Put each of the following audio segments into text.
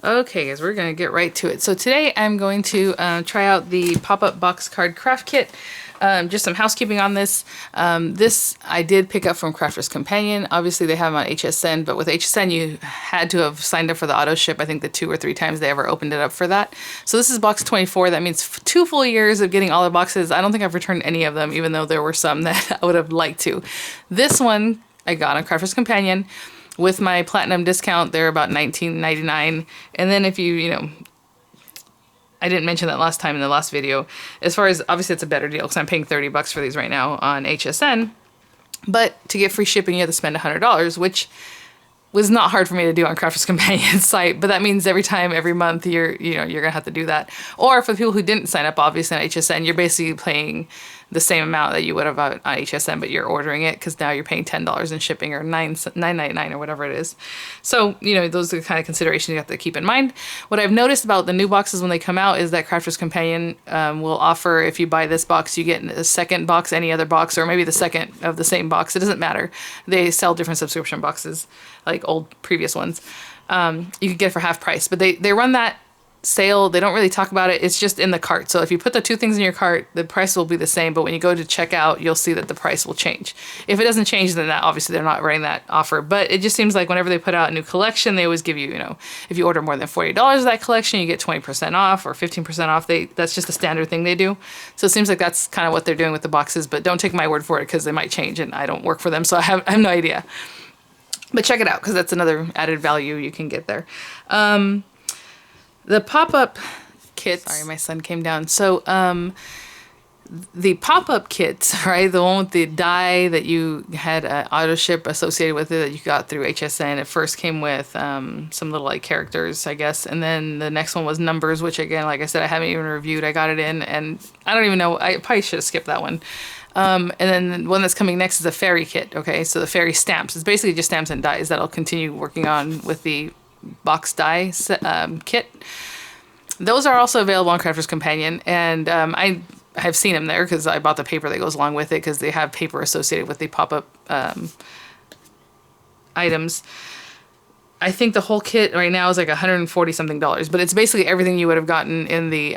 Okay guys, we're gonna get right to it. So today I'm going to try out the pop-up box card craft kit. Just some housekeeping on this. This I did pick up from Crafter's Companion. Obviously they have them on HSN, but with HSN you had to have signed up for the auto ship. I think the 2 or 3 times they ever opened it up for that. So this is box 24. That means 2 full years of getting all the boxes. I don't think I've returned any of them, even though there were some that I would have liked to. This one I got on Crafter's Companion. With my platinum discount, they're about $19.99. And then if you know, I didn't mention that last time in the last video. As far as, obviously it's a better deal because I'm paying 30 bucks for these right now on HSN. But to get free shipping, you have to spend $100, which was not hard for me to do on Crafter's Companion site, but that means every month you're gonna have to do that. Or for the people who didn't sign up, obviously on HSN, you're basically paying the same amount that you would have on HSN, but you're ordering it because now you're paying $10 in shipping or $9.99 or whatever it is. So those are the kind of considerations you have to keep in mind. What I've noticed about the new boxes when they come out is that Crafter's Companion will offer, if you buy this box, you get a second box, any other box, or maybe the second of the same box. It doesn't matter. They sell different subscription boxes, like old previous ones. You could get it for half price, but they run that sale. They don't really talk about it. It's just in the cart. So if you put the 2 things in your cart, the price will be the same, but when you go to check out, you'll see that the price will change. If it doesn't change, then that obviously they're not running that offer. But it just seems like whenever they put out a new collection, they always give you, if you order more than $40 of that collection, you get 20% off or 15% off. That's just a standard thing they do. So it seems like that's kind of what they're doing with the boxes, but don't take my word for it because they might change and I don't work for them, so I have no idea. But check it out because that's another added value you can get there. The pop-up kits, sorry, my son came down. So the pop-up kits, right, the one with the die that you had auto ship associated with it that you got through HSN, it first came with some little like characters, I guess, and then the next one was numbers, which again, like I said, I haven't even reviewed. I got it in and I don't even know, I probably should have skipped that one. And then the one that's coming next is a fairy kit, okay? So the fairy stamps. It's basically just stamps and dies that I'll continue working on with the box die kit. Those are also available on Crafter's Companion, and I have seen them there because I bought the paper that goes along with it because they have paper associated with the pop-up items. I think the whole kit right now is like $140 something, but it's basically everything you would have gotten in the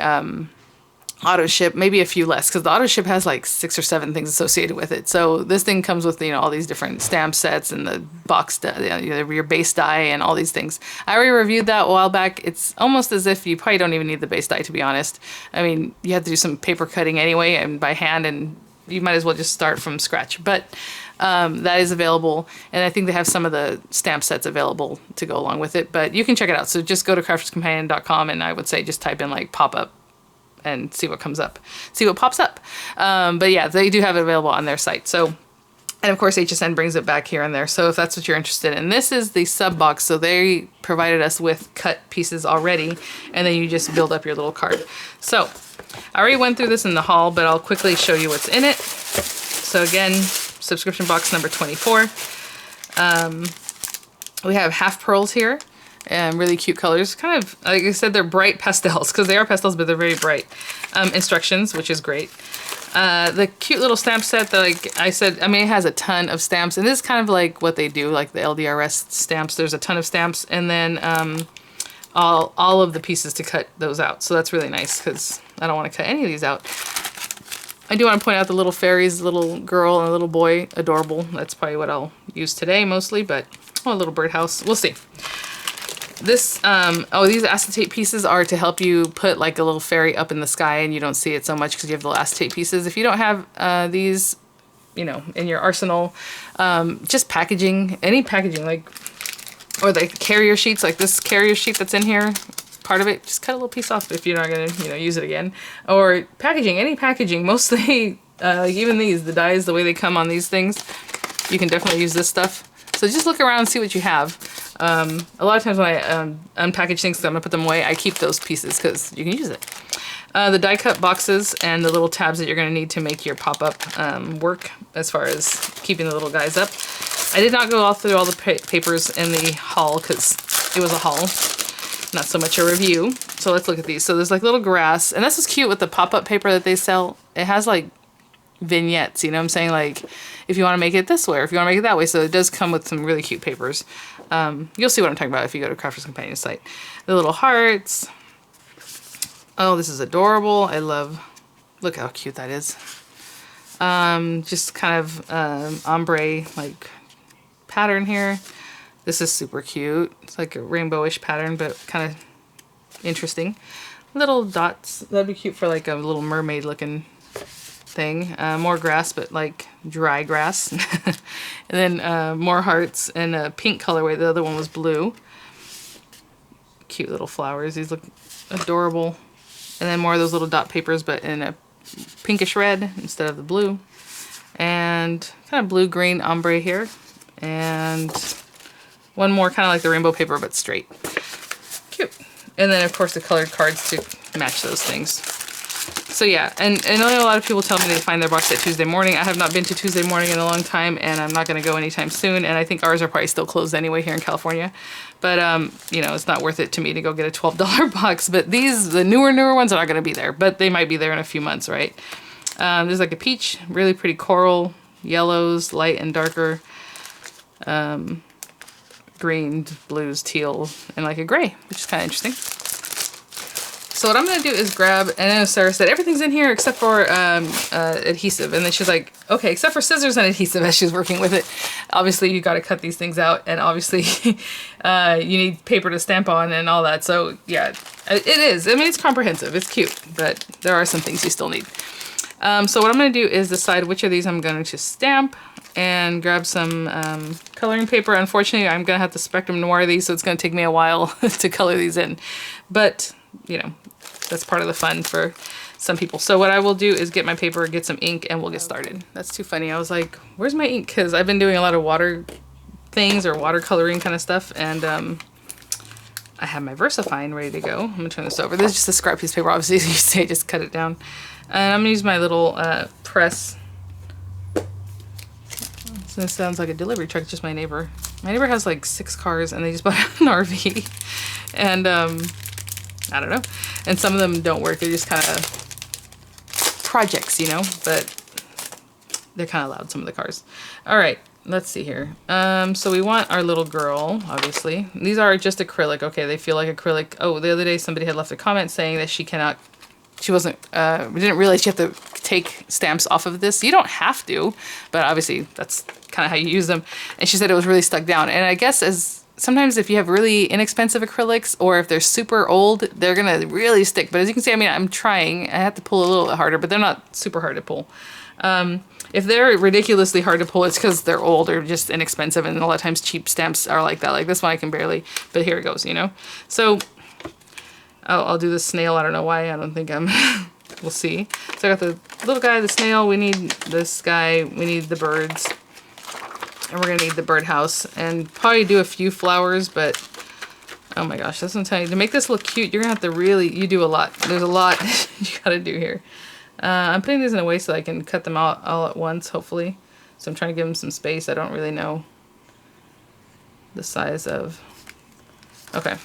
auto ship, maybe a few less because the auto ship has like 6 or 7 things associated with it. So this thing comes with all these different stamp sets and the box your base die and all these things. I already reviewed that a while back. It's almost as if you probably don't even need the base die, to be honest. I mean, you have to do some paper cutting anyway and by hand, and you might as well just start from scratch. But that is available, and I think they have some of the stamp sets available to go along with it, but you can check it out. So just go to crafterscompanion.com and I would say just type in like pop-up and see what comes up, see what pops up. But yeah, they do have it available on their site. So, and of course HSN brings it back here and there. So if that's what you're interested in, this is the sub box. So they provided us with cut pieces already, and then you just build up your little card. So I already went through this in the haul, but I'll quickly show you what's in it. So again, subscription box number 24. We have half pearls here. And really cute colors. Kind of, like I said, they're bright pastels because they are pastels, but they're very bright. Instructions, which is great. The cute little stamp set that, like I said, I mean, it has a ton of stamps, and this is kind of like what they do, like the LDRS stamps. There's a ton of stamps, and then all of the pieces to cut those out. So that's really nice because I don't want to cut any of these out. I do want to point out the little fairies, little girl and a little boy, adorable. That's probably what I'll use today mostly, but a little birdhouse. We'll see. This, these acetate pieces are to help you put like a little fairy up in the sky and you don't see it so much because you have the acetate pieces. If you don't have these, in your arsenal, just packaging, any packaging, like, or the carrier sheets, like this carrier sheet that's in here, part of it, just cut a little piece off if you're not going to, use it again. Or packaging, any packaging, mostly, like even these, the dies, the way they come on these things, you can definitely use this stuff. So just look around and see what you have. A lot of times when I unpackage things, 'cause I'm gonna put them away, I keep those pieces because you can use it. The die cut boxes and the little tabs that you're gonna need to make your pop-up work as far as keeping the little guys up. I did not go all through all the papers in the haul because it was a haul, not so much a review. So let's look at these. So there's like little grass, and this is cute with the pop-up paper that they sell. It has like vignettes, you know what I'm saying? Like if you want to make it this way or if you want to make it that way. So it does come with some really cute papers. You'll see what I'm talking about if you go to Crafters Companion site. The little hearts. Oh, this is adorable. I love, look how cute that is. Just kind of ombre like pattern here. This is super cute. It's like a rainbowish pattern, but kind of interesting. Little dots. That'd be cute for like a little mermaid looking thing. More grass, but like dry grass. And then more hearts and a pink colorway. The other one was blue. Cute little flowers. These look adorable. And then more of those little dot papers, but in a pinkish red instead of the blue. And kind of blue-green ombre here. And one more kind of like the rainbow paper, but straight. Cute. And then, of course, the colored cards to match those things. So, yeah. And I know a lot of people tell me they find their box set Tuesday morning. I have not been to Tuesday morning in a long time, and I'm not going to go anytime soon. And I think ours are probably still closed anyway here in California. But, you know, it's not worth it to me to go get a $12 box. But these, the newer ones, are not going to be there. But they might be there in a few months, right? There's like a peach, really pretty coral, yellows, light and darker, green, blues, teal, and like a gray, which is kind of interesting. So what I'm going to do is grab, and I know Sarah said everything's in here except for adhesive. And then she's like, okay, except for scissors and adhesive as she's working with it. Obviously, you got to cut these things out. And obviously, you need paper to stamp on and all that. So yeah, it is. I mean, it's comprehensive. It's cute. But there are some things you still need. So what I'm going to do is decide which of these I'm going to stamp and grab some coloring paper. Unfortunately, I'm going to have to Spectrum Noir these, so it's going to take me a while to color these in. But, you know, that's part of the fun for some people. So what I will do is get my paper, get some ink, and we'll get started. That's too funny. I was like, where's my ink? Because I've been doing a lot of water things or watercoloring kind of stuff, and I have my VersaFine ready to go. I'm going to turn this over. This is just a scrap piece of paper. Obviously, as you say, just cut it down. And I'm going to use my little press. So this sounds like a delivery truck, just my neighbor. My neighbor has like 6 cars and they just bought an RV. And I don't know. And some of them don't work. They're just kind of projects, you know, but they're kind of loud, some of the cars. All right, let's see here. So we want our little girl, obviously. These are just acrylic. Okay, they feel like acrylic. Oh, the other day somebody had left a comment saying that she cannot, she wasn't, we didn't realize you have to take stamps off of this. You don't have to, but obviously that's kind of how you use them. And she said it was really stuck down. And I guess as sometimes if you have really inexpensive acrylics or if they're super old, they're going to really stick. But as you can see, I mean, I'm trying. I have to pull a little bit harder, but they're not super hard to pull. If they're ridiculously hard to pull, it's because they're old or just inexpensive. And a lot of times cheap stamps are like that. Like this one I can barely, but here it goes, you know. So I'll do the snail. I don't know why. I don't think I'm... We'll see. So I got the little guy, the snail. We need this guy. We need the birds. And we're going to need the birdhouse. And probably do a few flowers, but... Oh my gosh, that's what I'm telling you. To make this look cute, you're going to have to really... You do a lot. There's a lot you got to do here. I'm putting these in a way so I can cut them out all at once, hopefully. So I'm trying to give them some space. I don't really know the size of... Okay.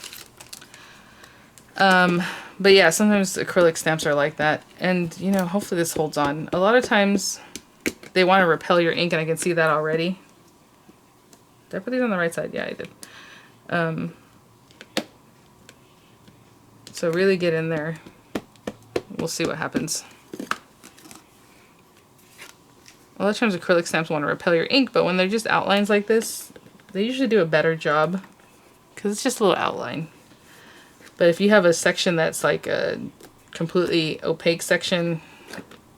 But yeah, sometimes acrylic stamps are like that. And, you know, hopefully this holds on. A lot of times they want to repel your ink, and I can see that already. Did I put these on the right side? Yeah, I did. So really get in there. We'll see what happens. A lot of times acrylic stamps want to repel your ink, but when they're just outlines like this, they usually do a better job because it's just a little outline. But if you have a section that's like a completely opaque section,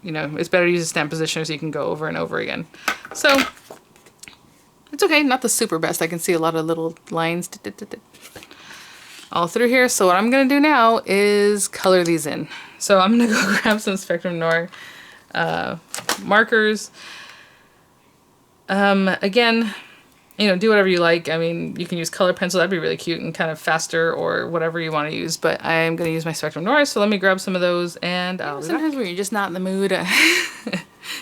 you know, it's better to use a stamp positioner so you can go over and over again. So, it's okay, not the super best. I can see a lot of little lines all through here. So what I'm going to do now is color these in. So I'm going to go grab some Spectrum Noir markers. Again... You know, do whatever you like. I mean, you can use color pencil. That'd be really cute and kind of faster or whatever you want to use. But I'm going to use my Spectrum Noir. So let me grab some of those and I'll sometimes when you're just not in the mood.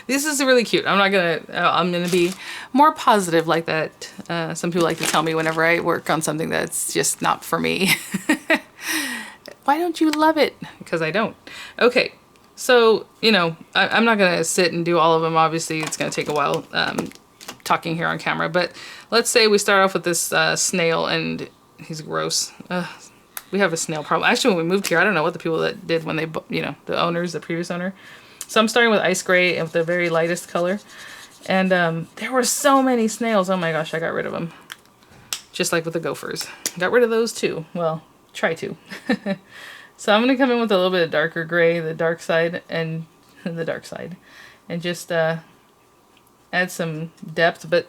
This is really cute. I'm going to be more positive like that. Some people like to tell me whenever I work on something that's just not for me. Why don't you love it? Because I don't. Okay. So, you know, I'm not going to sit and do all of them. Obviously, it's going to take a while talking here on camera. But let's say we start off with this snail, and he's gross. We have a snail problem. Actually, when we moved here, I don't know what the people that did when they, you know, the owners, the previous owner. So I'm starting with ice gray with the very lightest color. And there were so many snails. Oh my gosh, I got rid of them. Just like with the gophers. Got rid of those too. Well, try to. So I'm going to come in with a little bit of darker gray, the dark side, and the dark side. And just add some depth, but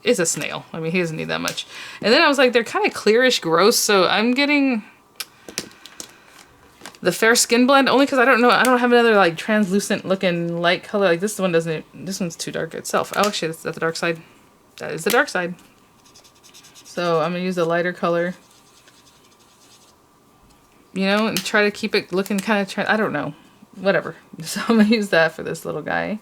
it's a snail. I mean, he doesn't need that much. And then I was like, they're kind of clearish gross, so I'm getting the fair skin blend only because I don't know, I don't have another like translucent looking light color. Like this one doesn't, this one's too dark itself. Oh, actually, that's the dark side. That is the dark side. So I'm going to use a lighter color. You know, and try to keep it looking kind of, I don't know, whatever. So I'm going to use that for this little guy.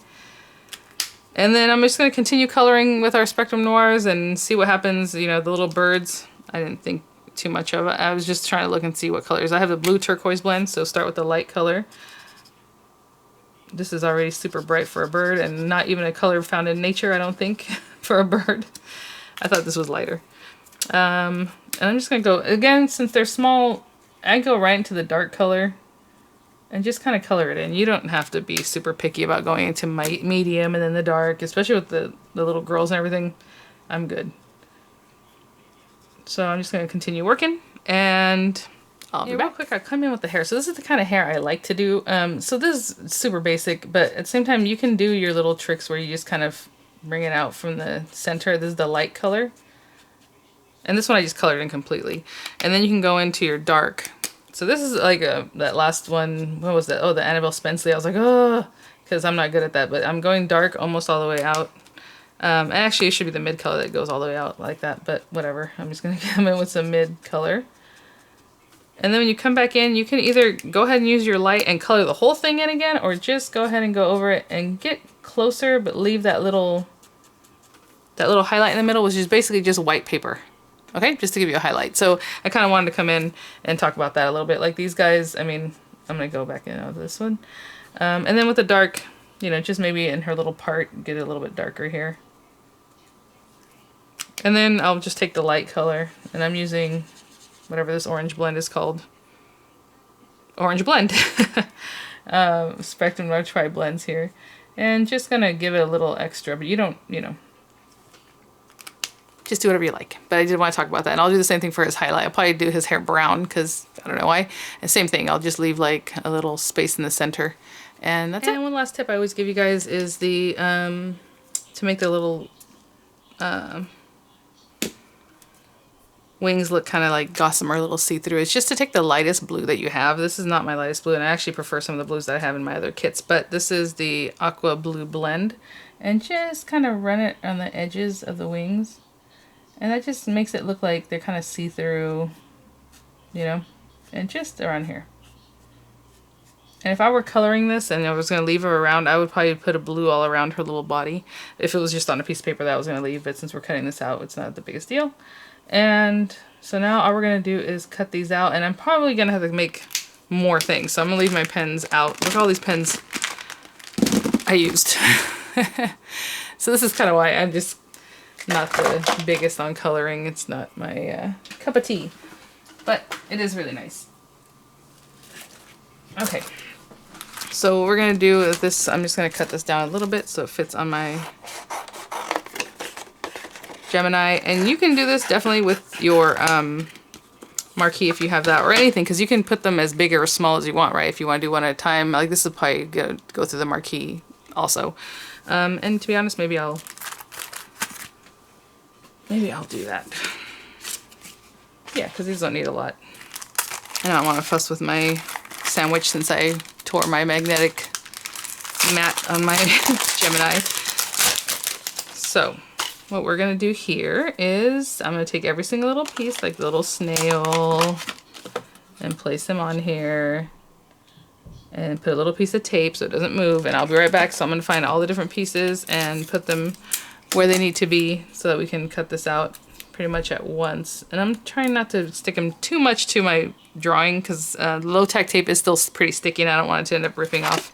And then I'm just going to continue coloring with our Spectrum Noirs and see what happens. You know, the little birds, I didn't think too much of it. I was just trying to look and see what colors. I have the blue turquoise blend, so start with the light color. This is already super bright for a bird and not even a color found in nature, I don't think, for a bird. I thought this was lighter. And I'm just going to go, again, since they're small, I go right into the dark color and just kind of color it in. You don't have to be super picky about going into my medium and then the dark, especially with the little girls and everything. I'm good. So I'm just going to continue working and I'll be back. Real quick, I'll come in with the hair. So this is the kind of hair I like to do. So this is super basic, but at the same time, you can do your little tricks where you just kind of bring it out from the center. This is the light color. And this one I just colored in completely. And then you can go into your dark. So this is like that last one. What was that? Oh, the Annabelle Spenceley. I was like, oh, because I'm not good at that. But I'm going dark almost all the way out. And actually, it should be the mid color that goes all the way out like that. But whatever. I'm just going to come in with some mid color. And then when you come back in, you can either go ahead and use your light and color the whole thing in again. Or just go ahead and go over it and get closer. But leave that little highlight in the middle, which is basically just white paper. Okay, just to give you a highlight. So I kind of wanted to come in and talk about that a little bit. Like these guys, I mean, I'm going to go back into this one. And then with the dark, you know, just maybe in her little part, get it a little bit darker here. And then I'll just take the light color, and I'm using whatever this orange blend is called. Orange blend. Spectrum Noir Tri blends here. And just going to give it a little extra, but you don't, you know. Just do whatever you like. But I did want to talk about that. And I'll do the same thing for his highlight. I'll probably do his hair brown because I don't know why. And same thing. I'll just leave like a little space in the center. And that's it. And one last tip I always give you guys is the, to make the little wings look kind of like gossamer, a little see-through. It's just to take the lightest blue that you have. This is not my lightest blue. And I actually prefer some of the blues that I have in my other kits. But this is the aqua blue blend. And just kind of run it on the edges of the wings. And that just makes it look like they're kind of see-through, you know, and just around here. And if I were coloring this and I was going to leave her around, I would probably put a blue all around her little body. If it was just on a piece of paper that I was going to leave, but since we're cutting this out, it's not the biggest deal. And so now all we're going to do is cut these out, and I'm probably going to have to make more things. So I'm going to leave my pens out. Look at all these pens I used. So this is kind of why I'm just not the biggest on coloring. It's not my cup of tea, but it is really nice. Okay, so what we're gonna do with this, I'm just gonna cut this down a little bit so it fits on my Gemini. And you can do this definitely with your marquee if you have that, or anything, because you can put them as big or as small as you want, right? If you want to do one at a time, like this is probably gonna go through the marquee also. And to be honest, maybe I'll do that. Yeah, because these don't need a lot. I don't want to fuss with my sandwich since I tore my magnetic mat on my Gemini. So what we're going to do here is I'm going to take every single little piece, like the little snail, and place them on here. And put a little piece of tape so it doesn't move. And I'll be right back. So I'm going to find all the different pieces and put them where they need to be so that we can cut this out pretty much at once. And I'm trying not to stick them too much to my drawing because low-tack tape is still pretty sticky and I don't want it to end up ripping off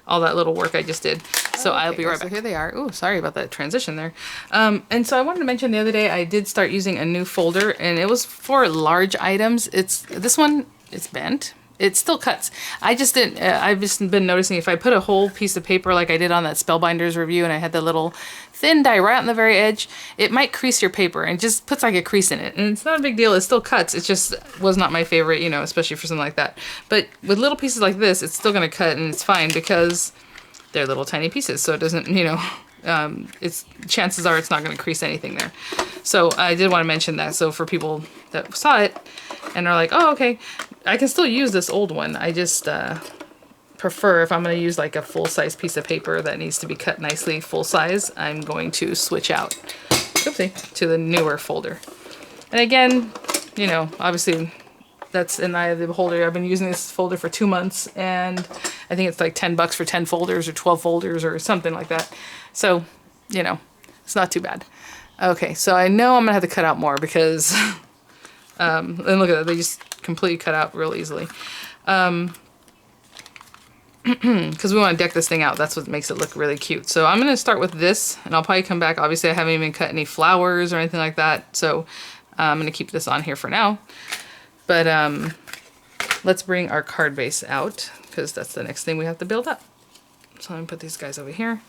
all that little work I just did. So okay, I'll be right back. So here they are. Oh, sorry about that transition there. And so I wanted to mention the other day I did start using a new folder and it was for large items. This one, it's bent. It still cuts. I just didn't, I've just been noticing if I put a whole piece of paper like I did on that Spellbinders review and I had the little thin die right on the very edge, it might crease your paper and it just puts like a crease in it. And it's not a big deal. It still cuts. It just was not my favorite, you know, especially for something like that. But with little pieces like this, it's still going to cut and it's fine because they're little tiny pieces. So it doesn't, you know, chances are it's not going to crease anything there. So I did want to mention that. So for people that saw it and are like, oh, okay, I can still use this old one. I just prefer if I'm going to use like a full-size piece of paper that needs to be cut nicely full size, I'm going to switch out, oopsie, to the newer folder. And again, you know, obviously that's in the beholder. I've been using this folder for 2 months and I think it's like $10 for 10 folders or 12 folders or something like that. So, you know, it's not too bad. Okay, so I know I'm gonna have to cut out more because, and look at that, they just completely cut out real easily. Because we want to deck this thing out. That's what makes it look really cute. So I'm going to start with this, and I'll probably come back. Obviously, I haven't even cut any flowers or anything like that, so I'm going to keep this on here for now. But let's bring our card base out, because that's the next thing we have to build up. So I'm going to put these guys over here.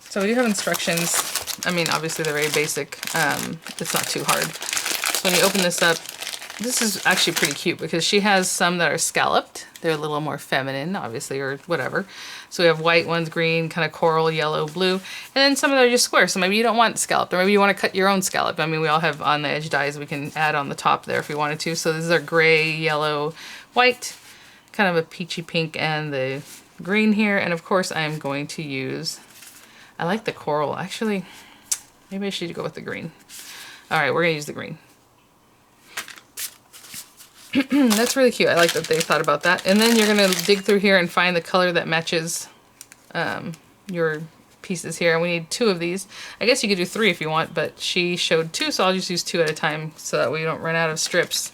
So we do have instructions. I mean, obviously they're very basic. It's not too hard. So when you open this up, this is actually pretty cute because she has some that are scalloped. They're a little more feminine, obviously, or whatever. So we have white ones, green, kind of coral, yellow, blue. And then some of them are just square. So maybe you don't want scalloped, or maybe you want to cut your own scallop. I mean, we all have on the edge dies we can add on the top there if we wanted to. So these are gray, yellow, white, kind of a peachy pink, and the green here. And of course, I'm going to use, I like the coral. Actually, maybe I should go with the green. All right, we're gonna use the green. That's really cute. I like that they thought about that. And then you're gonna dig through here and find the color that matches your pieces here. And we need 2 of these. I guess you could do 3 if you want, but she showed 2, so I'll just use 2 at a time so that we don't run out of strips.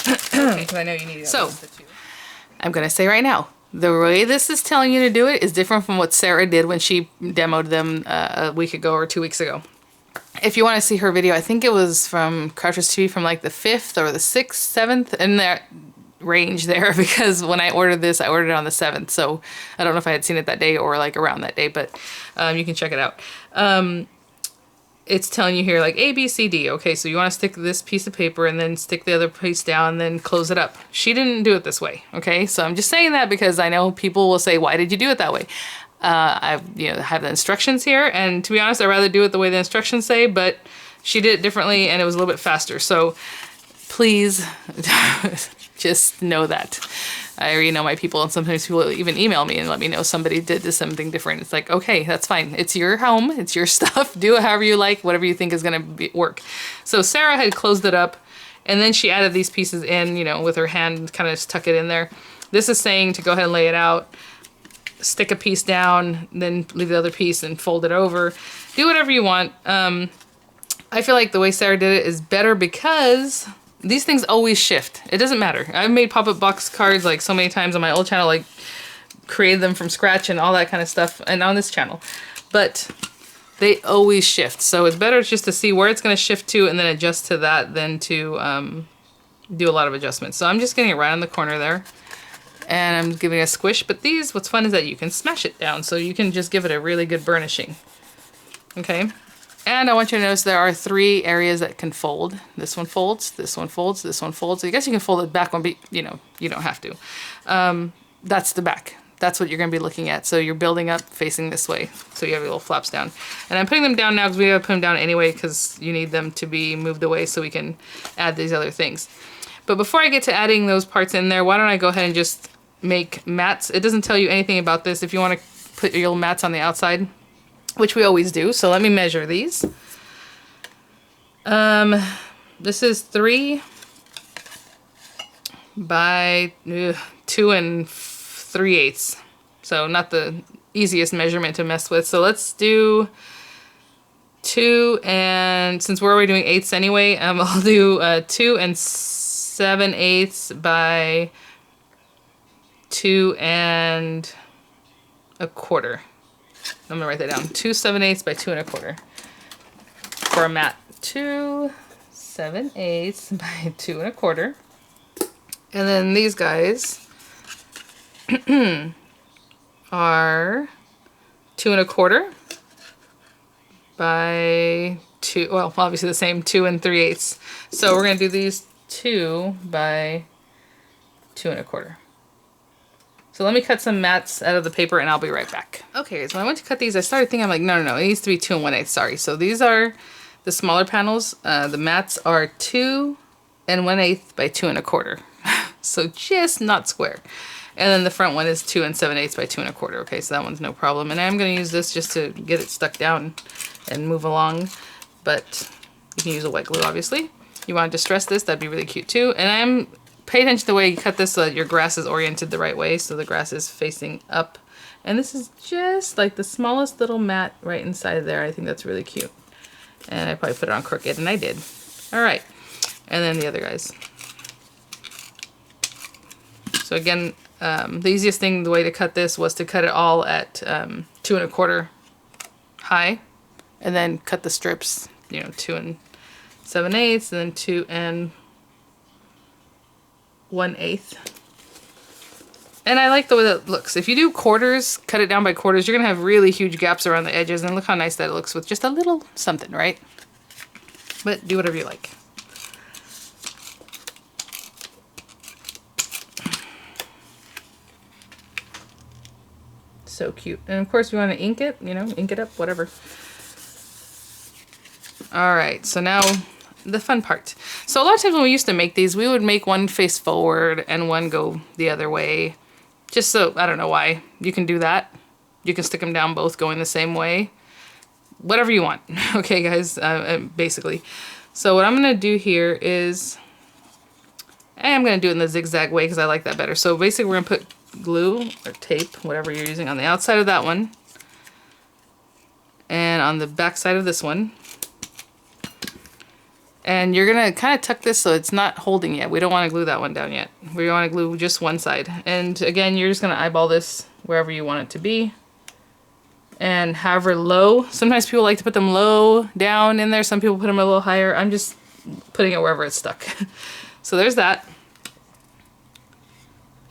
Okay, because I know you need at least the 2. I'm gonna say right now, the way this is telling you to do it is different from what Sarah did when she demoed them a week ago or 2 weeks ago. If you want to see her video, I think it was from Crafters TV from like the 5th or the 6th, 7th, in that range there, because when I ordered this, I ordered it on the 7th. So I don't know if I had seen it that day or like around that day, but you can check it out. It's telling you here like A, B, C, D. Okay, so you want to stick this piece of paper and then stick the other piece down and then close it up. She didn't do it this way, okay? So I'm just saying that because I know people will say, why did you do it that way? I have the instructions here, and to be honest, I'd rather do it the way the instructions say, but she did it differently and it was a little bit faster. So please just know that. I already know my people, and sometimes people even email me and let me know somebody did something different. It's like, okay, that's fine. It's your home. It's your stuff. Do it however you like, whatever you think is going to work. So Sarah had closed it up, and then she added these pieces in, you know, with her hand, kind of just tuck it in there. This is saying to go ahead and lay it out, stick a piece down, then leave the other piece and fold it over. Do whatever you want. I feel like the way Sarah did it is better because these things always shift. It doesn't matter. I've made pop-up box cards like so many times on my old channel, like created them from scratch and all that kind of stuff, and on this channel. But they always shift. So it's better just to see where it's going to shift to and then adjust to that than to do a lot of adjustments. So I'm just getting it right on the corner there. And I'm giving it a squish, but these, what's fun is that you can smash it down, so you can just give it a really good burnishing. Okay, and I want you to notice there are 3 areas that can fold. This one folds, this one folds, this one folds. So I guess you can fold it back one, but you know, you don't have to. That's the back. That's what you're gonna be looking at. So you're building up facing this way. So you have your little flaps down. And I'm putting them down now because we gotta put them down anyway because you need them to be moved away so we can add these other things. But before I get to adding those parts in there, why don't I go ahead and just make mats. It doesn't tell you anything about this if you want to put your little mats on the outside, which we always do. So let me measure these. This is 3 by 2 and 3/8. So not the easiest measurement to mess with. So let's do 2, and since we're already doing 8ths anyway, I'll do 2 7/8 by 2 1/4. I'm gonna write that down. 2 7/8 by 2 1/4 for a mat. 2 7/8 by 2 1/4. And then these guys are 2 1/4 by 2, well, obviously the same, 2 3/8. So we're gonna do these 2 by 2 1/4. So let me cut some mats out of the paper and I'll be right back. Okay, so when I went to cut these, I started thinking, I'm like, no, it needs to be 2 1/8, sorry. So these are the smaller panels. The mats are 2 1/8 by 2 1/4. So just not square. And then the front one is 2 7/8 by 2 1/4. Okay, so that one's no problem. And I'm gonna use this just to get it stuck down and move along. But you can use a wet glue, obviously. You want to distress this, that'd be really cute too. And pay attention to the way you cut this so that your grass is oriented the right way, so the grass is facing up. And this is just like the smallest little mat right inside there. I think that's really cute. And I probably put it on crooked, and I did. All right, and then the other guys. So again, the easiest thing, the way to cut this was to cut it all at 2 1/4 high, and then cut the strips, 2 7/8, and then 2 1/8. And I like the way that looks. If you do quarters, cut it down by quarters, you're gonna have really huge gaps around the edges, and look how nice that it looks with just a little something, right? But do whatever you like. So cute. And of course we want to ink it, ink it up, whatever. All right, so now the fun part. So a lot of times when we used to make these, we would make one face forward and one go the other way. Just so, I don't know why. You can do that. You can stick them down both going the same way. Whatever you want. Okay, guys, basically. So what I'm going to do here is, I'm going to do it in the zigzag way because I like that better. So basically we're going to put glue or tape, whatever you're using, on the outside of that one. And on the back side of this one. And you're going to kind of tuck this so it's not holding yet. We don't want to glue that one down yet. We want to glue just one side. And again, you're just going to eyeball this wherever you want it to be. And however low, sometimes people like to put them low down in there. Some people put them a little higher. I'm just putting it wherever it's stuck. So there's that.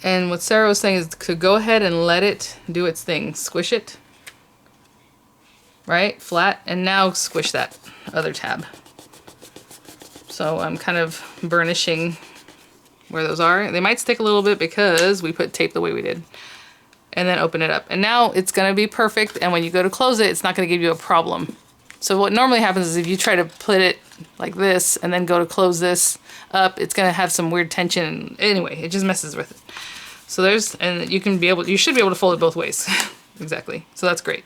And what Sarah was saying is to go ahead and let it do its thing. Squish it. Right? Flat. And now squish that other tab. So I'm kind of burnishing where those are. They might stick a little bit because we put tape the way we did. And then open it up. And now it's going to be perfect. And when you go to close it, it's not going to give you a problem. So what normally happens is if you try to put it like this and then go to close this up, it's going to have some weird tension. Anyway, it just messes with it. So and you should be able to fold it both ways. Exactly. So that's great.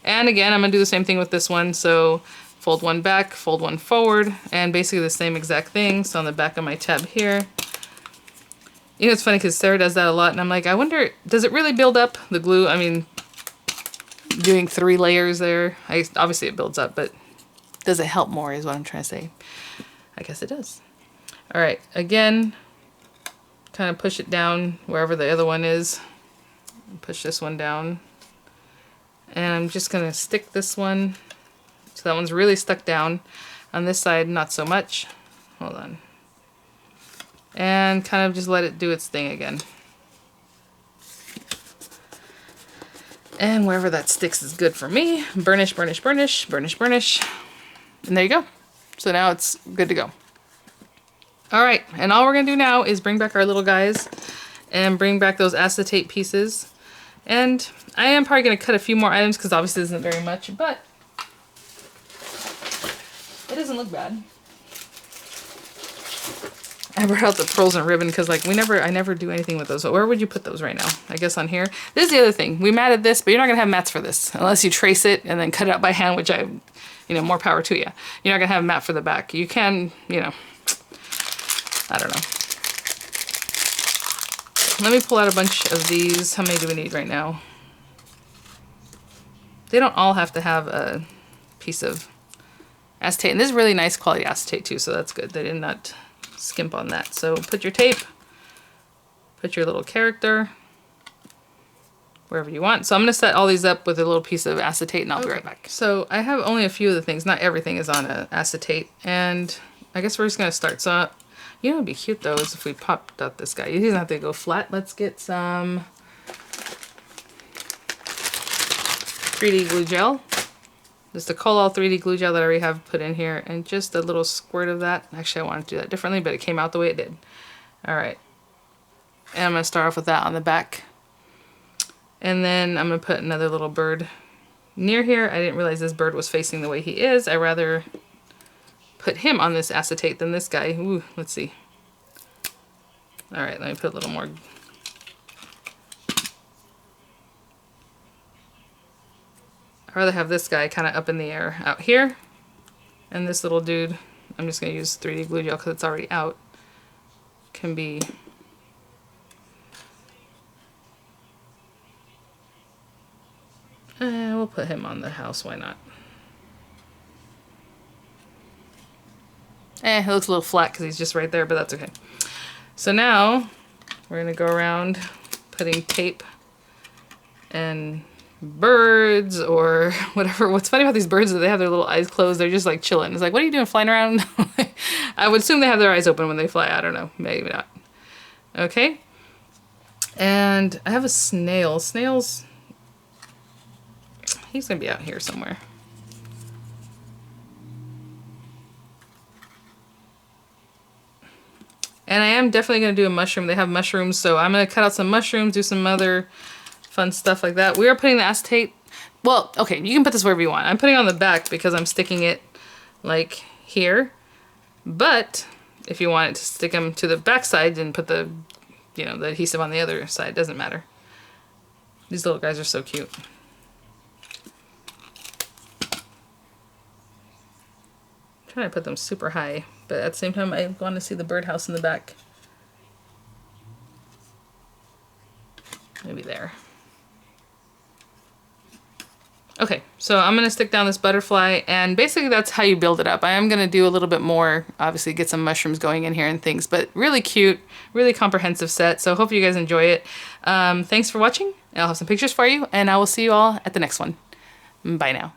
And again, I'm going to do the same thing with this one. So fold one back, fold one forward, and basically the same exact thing. So on the back of my tab here. It's funny because Sarah does that a lot, and I'm like, I wonder, does it really build up, the glue? I mean, doing 3 layers there, obviously it builds up, but does it help more is what I'm trying to say. I guess it does. All right, again, kind of push it down wherever the other one is. Push this one down. And I'm just going to stick this one. So that one's really stuck down. On this side, not so much. Hold on. And kind of just let it do its thing again. And wherever that sticks is good for me. Burnish, burnish, burnish, burnish, burnish. And there you go. So now it's good to go. All right, and all we're gonna do now is bring back our little guys and bring back those acetate pieces. And I am probably gonna cut a few more items because obviously this isn't very much, but it doesn't look bad. I brought out the pearls and ribbon because like I never do anything with those. Where would you put those right now? I guess on here. This is the other thing. We matted this, but you're not gonna have mats for this unless you trace it and then cut it out by hand, which more power to you. You're not gonna have a mat for the back. You can, I don't know. let me pull out a bunch of these. How many do we need right now? They don't all have to have a piece of acetate. And this is really nice quality acetate too, so that's good. They did not skimp on that. So put your tape, put your little character wherever you want. So I'm gonna set all these up with a little piece of acetate and I'll be right back. So I have only a few of the things, not everything is on acetate. And I guess we're just gonna start. So, you know, it'd be cute though is if we popped out this guy. He doesn't have to go flat. Let's get some 3D glue gel. Just the Collall 3D glue gel that I already have put in here, and just a little squirt of that. Actually, I wanted to do that differently, but it came out the way it did. All right. And I'm gonna start off with that on the back. And then I'm gonna put another little bird near here. I didn't realize this bird was facing the way he is. I'd rather put him on this acetate than this guy. Ooh, let's see. All right, let me put a little more. I'd rather have this guy kind of up in the air out here. And this little dude, I'm just going to use 3D glue gel because it's already out, can be... we'll put him on the house, why not? It looks a little flat because he's just right there, but that's okay. So now, we're going to go around putting tape and birds or whatever. What's funny about these birds is that they have their little eyes closed. They're just like chilling. It's like, what are you doing flying around? I would assume they have their eyes open when they fly. I don't know. Maybe not. Okay. And I have a snail. Snail's... he's going to be out here somewhere. And I am definitely going to do a mushroom. They have mushrooms, so I'm going to cut out some mushrooms, do some other fun stuff like that. We are putting the acetate, well, okay, you can put this wherever you want. I'm putting it on the back because I'm sticking it like here. But if you want it to stick them to the back side and put the, you know, the adhesive on the other side, doesn't matter. These little guys are so cute. I'm trying to put them super high, but at the same time I want to see the birdhouse in the back. Maybe there. Okay, so I'm going to stick down this butterfly, and basically that's how you build it up. I am going to do a little bit more, obviously get some mushrooms going in here and things, but really cute, really comprehensive set, so hope you guys enjoy it. Thanks for watching. I'll have some pictures for you, and I will see you all at the next one. Bye now.